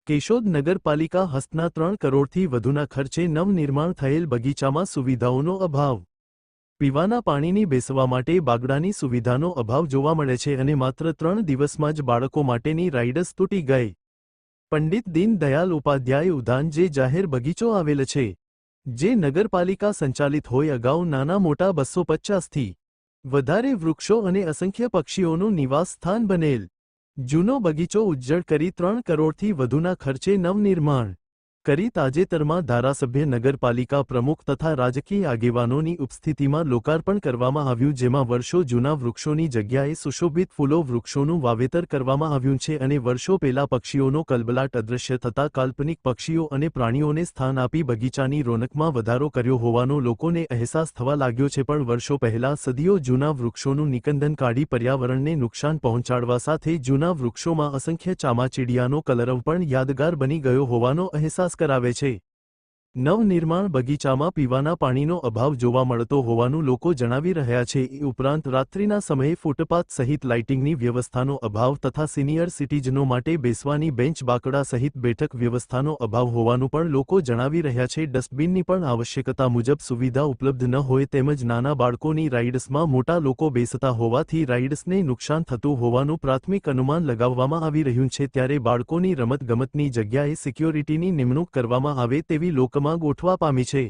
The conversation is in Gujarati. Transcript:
કેશોદ નગરપાલિકા હસ્તના 3 કરોડથી વધુના ખર્ચે નવનિર્માણ થયેલ બગીચામાં સુવિધાઓનો અભાવ. પીવાના પાણીની બેસવા માટે બાગડાની સુવિધાનો અભાવ જોવા મળે છે અને માત્ર 3 દિવસમાં જ બાળકો માટેની રાઇડ્સ તૂટી ગઈ. પંડિત દીનદયાલ ઉપાધ્યાય ઉદ્યાન જે જાહેર બગીચો આવેલ છે, જે નગરપાલિકા સંચાલિત હોય, અગાઉ નાના મોટા 250થી વધારે વૃક્ષો અને અસંખ્ય પક્ષીઓનું નિવાસ સ્થાન બનેલ જૂનો બગીચો ઉજ્જડ કરી 3 કરોડથી વધુના ખર્ચે નવનિર્માણ કરી તાજેતરમાં ધારાસભ્ય, નગરપાલિકા પ્રમુખ તથા રાજકીય આગેવાનોની ઉપસ્થિતિમાં લોકાર્પણ કરવામાં આવ્યું, જેમાં વર્ષો જૂના વૃક્ષોની જગ્યાએ સુશોભિત ફૂલો વૃક્ષોનું વાવેતર કરવામાં આવ્યું છે અને વર્ષો પહેલા પક્ષીઓનો કલબલાટ અદૃશ્ય થતા કાલ્પનિક પક્ષીઓ અને પ્રાણીઓને સ્થાન આપી બગીચાની રોનકમાં વધારો કર્યો હોવાનો લોકોને અહેસાસ થવા લાગ્યો છે. પણ વર્ષો પહેલા સદીઓ જૂના વૃક્ષોનું નિકંદન કાઢી પર્યાવરણને નુકસાન પહોંચાડવા સાથે જૂના વૃક્ષોમાં અસંખ્ય ચામાચીડિયાનો કલરવ પણ યાદગાર બની ગયો હોવાનો અહેસાસ કરાવે છે. નવનિર્માણ બગીચામાં પીવાના પાણીનો અભાવ જોવા મળતો હોવાનું લોકો જણાવી રહ્યા છે. એ ઉપરાંત રાત્રિના સમયે ફૂટપાથ સહિત લાઇટિંગની વ્યવસ્થાનો અભાવ તથા સિનિયર સિટીઝનો માટે બેસવાની બેન્ચ, બાકડા સહિત બેઠક વ્યવસ્થાનો અભાવ હોવાનું પણ લોકો જણાવી રહ્યા છે. ડસ્ટબિનની પણ આવશ્યકતા મુજબ સુવિધા ઉપલબ્ધ ન હોય તેમજ નાના બાળકોની રાઇડ્સમાં મોટા લોકો બેસતા હોવાથી રાઇડ્સને નુકસાન થતું હોવાનું પ્રાથમિક અનુમાન લગાવવામાં આવી રહ્યું છે. ત્યારે બાળકોની રમતગમતની જગ્યાએ સિક્યોરિટીની નિમણૂક કરવામાં આવે તેવી લોકમાં ગોઠવા પામી છે.